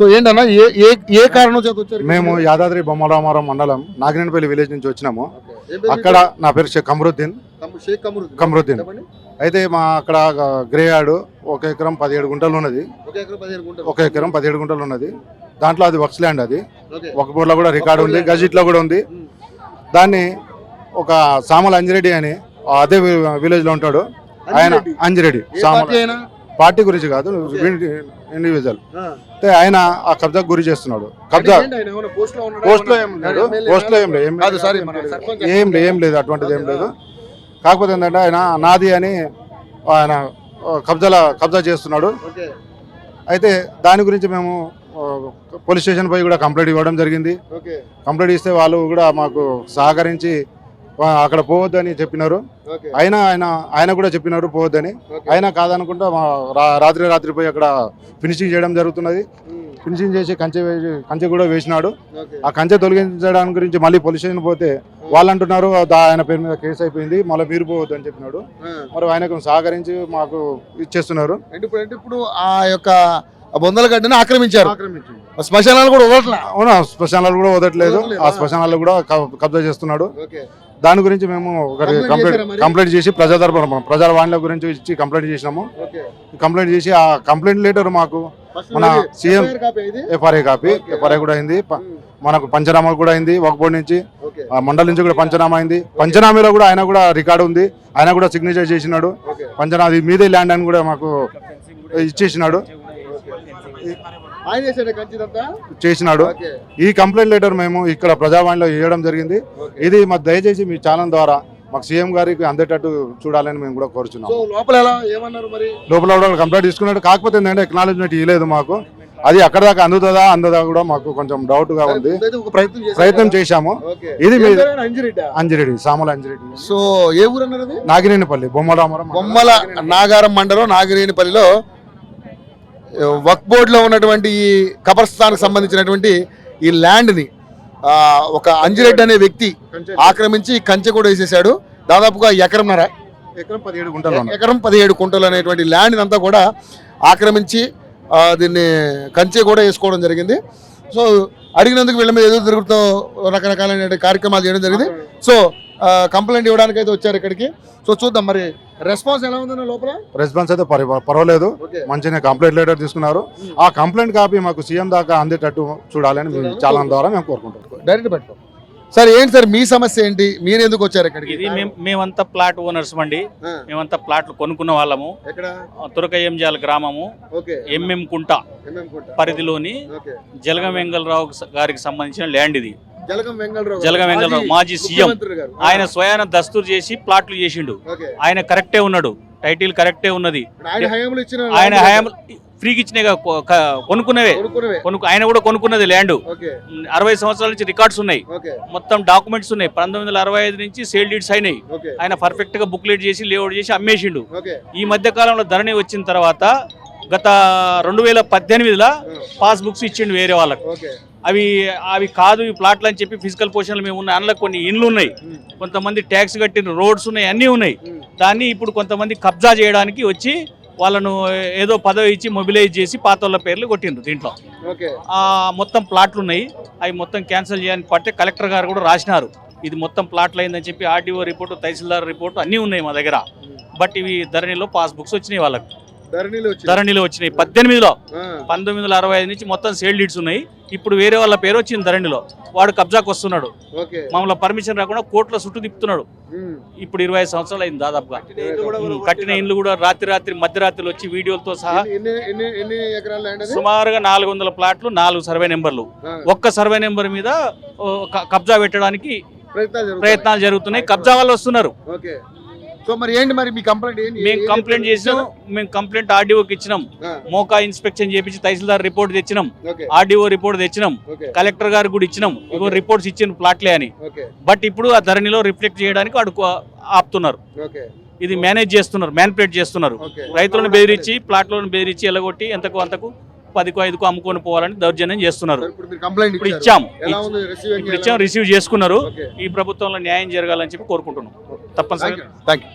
So ఏంటన్నా ఏ కారణం చేత వచ్చారు? మేము యాదాద్రి బొమ్మరామారం మండలం నాగినేనిపల్లి విలేజ్ నుంచి వచ్చినాము. అక్కడ నా పేరు షేక్ కమరుద్దీన్. అయితే మా అక్కడ గ్రే యార్డ్ 1 ఎకరం 17 గుంటలు ఉన్నది. 1 ఎకరం 17 గుంటలు ఉన్నది. దాంట్లో అది వర్క్స్ ల్యాండ్. అది ఒక బోర్డులో కూడా రికార్డు ఉంది, గజిట్లో కూడా ఉంది. దాన్ని ఒక సామల అంజిరెడ్డి అని అదే విలేజ్ లో ఉంటాడు. ఆయన అంజిరెడ్డి పార్టీ గురించి కాదు, ఇండివిజువల్. ఆయన ఆ కబ్జా గురి చేస్తున్నాడు. కబ్జా పోస్ట్ లో ఏం లేదు, అటువంటిది ఏం లేదు. కాకపోతే ఏంటంటే ఆయన నాది అని ఆయన కబ్జా చేస్తున్నాడు. అయితే దాని గురించి మేము పోలీస్ స్టేషన్ పోయి కూడా కంప్లైంట్ ఇవ్వడం జరిగింది. కంప్లైంట్ ఇస్తే వాళ్ళు కూడా మాకు సహకరించి అక్కడ పోవద్దని చెప్పినారు. ఆయన కూడా చెప్పినారు పోవద్దని. అయినా కాదనుకుంటా రాత్రి పోయి అక్కడ ఫినిషింగ్ చేయడం జరుగుతున్నది. ఫినిషింగ్ చేసి కంచె కూడా వేసినాడు. ఆ కంచె తొలగించడానికి గురించి మళ్ళీ పోలీస్ స్టేషన్ పోతే వాళ్ళు అంటున్నారు ఆయన పేరు మీద కేసు అయిపోయింది, మళ్ళీ మీరు పోవద్దు అని చెప్పినాడు. మరి ఆయనకు సహకరించి మాకు ఇచ్చేస్తున్నారు. ఇప్పుడు ఆ యొక్క బొందలగడ్డని ఆక్రమించారు. శ్మశానాలు కూడా వదలట్లేదు. అవునా, శ్మశానాలు కూడా వదలట్లేదు. ఆ శ్మశానాలు కూడా కబ్జా చేస్తున్నాడు. దాని గురించి మేము ఒకటి కంప్లైంట్ చేసి ప్రజల వాణిల గురించి ఇచ్చి కంప్లైంట్ చేసినాము. కంప్లైంట్ చేసి ఆ కంప్లైంట్ లెటర్ మాకు మన సీఎం ఎఫ్ఆర్ఐ కూడా అయింది. మనకు పంచనామా కూడా అయింది. వక్ఫ్ బోర్డు నుంచి మండలి నుంచి కూడా పంచనామా అయింది. పంచనామాలో కూడా ఆయన కూడా రికార్డు ఉంది. ఆయన కూడా సిగ్నేచర్ చేసినాడు. పంచనామా మీదే ల్యాండ్ అని కూడా మాకు ఇచ్చేసినాడు, చేసినాడు. ఈ కంప్లైంట్ లెటర్ మేము ఇక్కడ ప్రజావాణిలో ఇవ్వడం జరిగింది. ఇది మాకు దయచేసి మీ ఛానల్ ద్వారా మాకు సీఎం గారికి అందేటట్టు చూడాలని మేము కూడా కోరుచున్నాం. లోపల కంప్లైంట్ తీసుకున్నాడు. కాకపోతే ఏంటంటే ఎక్నాలజ్మెంట్ ఇవ్వలేదు మాకు. అది అక్కడ దాకా అందదా కూడా మాకు కొంచెం డౌట్ గా ఉంది. ప్రయత్నం చేశాము. ఇది అంజిరెడ్డి, సామల అంజిరెడ్డి. సో ఏ ఊరు అన్నారు? నాగినేనిపల్లి, బొమ్మల నాగారం మండలం నాగినేనిపల్లిలో వక్ఫ్ బోర్డులో ఉన్నటువంటి ఈ కబర్స్థాన్కి సంబంధించినటువంటి ఈ ల్యాండ్ని ఒక అంజిరెడ్డి అనే వ్యక్తి ఆక్రమించి కంచె కూడా వేసేసాడు. దాదాపుగా ఎకరం 17 కుంటలు అనేటువంటి ల్యాండ్ అంతా కూడా ఆక్రమించి దీన్ని కంచె కూడా వేసుకోవడం జరిగింది. సో అడిగినందుకు వీళ్ళ మీద ఎదురు తిరుగుతూ రకరకాలైన కార్యక్రమాలు చేయడం జరిగింది. సో కంప్లైంట్ ఇవ్వడానికి అయితే వచ్చారు ఇక్కడికి. సో చూద్దాం మరి రెస్పాన్స్ ఎలా ఉందన్న లోపల. రెస్పాన్స్ అయితే పర్వాలేదు, మంచిగా కంప్లైంట్ లెటర్ తీసుకున్నారు. ఆ కంప్లైంట్ కాపీ మాకు సీఎం దాకా అందేటట్టు చూడాలని చాలా ద్వారా మేము కోరుకుంటాం. డైరెక్ట్ పెట్టుకో సార్. ఏంటి సార్ మీ సమస్య ఏంటి? మీరు ఎందుకు వచ్చారు ఇక్కడికి? ఇది మేమంతా ప్లాట్ ఓనర్స్ అండి. మేమంతా ప్లాట్లు కొనుక్కున్న వాళ్ళము. తురకయంజాల గ్రామము ఎంఎం కుంట పరిధిలోని జలగం వెంగళరావు గారికి సంబంధించిన ల్యాండ్ ఇది. జలగం వెంగళరావు మాజీ సీఎం. ఆయన స్వయాన దస్తూరు చేసి ప్లాట్లు చేసిండు. ఆయన కరెక్టే ఉన్నాడు, టైటిల్ కరెక్టే ఉన్నది. ఆయన హయాం ఫ్రీకి ఇచ్చినాయి, కొనుక్కున్నవే. ఆయన కూడా కొనుక్కున్నది ల్యాండ్. 60 సంవత్సరాల నుంచి రికార్డ్స్ ఉన్నాయి, మొత్తం డాక్యుమెంట్స్ ఉన్నాయి. 1965 నుంచి సేల్ డీడ్స్ అయినాయి. ఆయన పర్ఫెక్ట్ గా బుక్లెట్ చేసి లేఅవుట్ చేసి అమ్మేసిండు. ఈ మధ్య కాలంలో ధరణి వచ్చిన తర్వాత గత 2018లో పాస్ బుక్స్ ఇచ్చిండు వేరే వాళ్ళకు. అవి కాదు ఈ ప్లాట్లు అని చెప్పి ఫిజికల్ పొజిషన్లు మేము ఉన్నాయి. అందులో కొన్ని ఇండ్లు ఉన్నాయి, కొంతమంది ట్యాక్స్ కట్టిన రోడ్స్ ఉన్నాయి, అన్నీ ఉన్నాయి. దాన్ని ఇప్పుడు కొంతమంది కబ్జా చేయడానికి వచ్చి వాళ్ళను ఏదో పదవి ఇచ్చి మొబిలైజ్ చేసి పాత వాళ్ళ పేర్లు కొట్టిండ్రు. దీంట్లో మొత్తం ప్లాట్లు ఉన్నాయి. అవి మొత్తం క్యాన్సిల్ చేయడానికి పట్టే కలెక్టర్ గారు కూడా రాసినారు. ఇది మొత్తం ప్లాట్లు అయిందని చెప్పి ఆర్డీఓ రిపోర్టు, తహసీల్దార్ రిపోర్టు అన్నీ ఉన్నాయి మా దగ్గర. బట్ ఇవి ధరణిలో పాస్ బుక్స్ వచ్చినాయి వాళ్ళకు. ధరణిలో వచ్చినాయి 18లో. 1965 నుంచి మొత్తం సేల్ డీడ్స్ ఉన్నాయి. ఇప్పుడు వేరే వాళ్ళ పేరు వచ్చింది ధరణిలో. వాడు కబ్జాకు వస్తున్నాడు. మమ్మల్ని పర్మిషన్ రాకుండా కోర్టులో చుట్టూ తిప్పుతున్నాడు. ఇప్పుడు 25 సంవత్సరాలు అయింది దాదాపుగా. కట్టిన ఇండ్లు కూడా రాత్రి మధ్యరాత్రిలో వచ్చి వీడియోలతో సహా సుమారుగా 400 ప్లాట్లు, 4 సర్వే నెంబర్లు. ఒక్క సర్వే నెంబర్ మీద కబ్జా పెట్టడానికి ప్రయత్నాలు జరుగుతున్నాయి. కబ్జా వాళ్ళు వస్తున్నారు. సో మరి ఏంటి మరి మీ కంప్లైంట్ ఏంటి? మేము కంప్లైంట్ చేసినాం. మేము కంప్లైంట్ ఆర్డీఓకి ఇచ్చినాం. మోకా ఇన్స్పెక్షన్ చేపించి తహసీల్దార్ రిపోర్ట్ తెచ్చినాం, ఆర్డీఓ రిపోర్ట్ తెచ్చినాం, కలెక్టర్ గారికి కూడా ఇచ్చినాం. ఇగో రిపోర్ట్స్ ఇచ్చిన ప్లాట్లే అని. బట్ ఇప్పుడు ఆ ధరణిలో రిఫ్లెక్ట్ చేయడానికి వాడు ఆపుతున్నారు. ఇది మేనేజ్ చేస్తున్నారు, మ్యానిపులేట్ చేస్తున్నారు. రైతులను బెదిరించి, ప్లాట్లను బెదిరించి ఎల్లగొట్టి ఎంతకు అంతకు 10కు 5కు అమ్ముకొని పోవాలని దౌర్జన్యం చేస్తున్నారు. ఇప్పుడు ఇచ్చాం, రిసీవ్ చేసుకున్నారు. ఈ ప్రభుత్వంలో న్యాయం జరగాలని చెప్పి కోరుకుంటున్నాం. తప్పనిసరిగా. థాంక్యూ.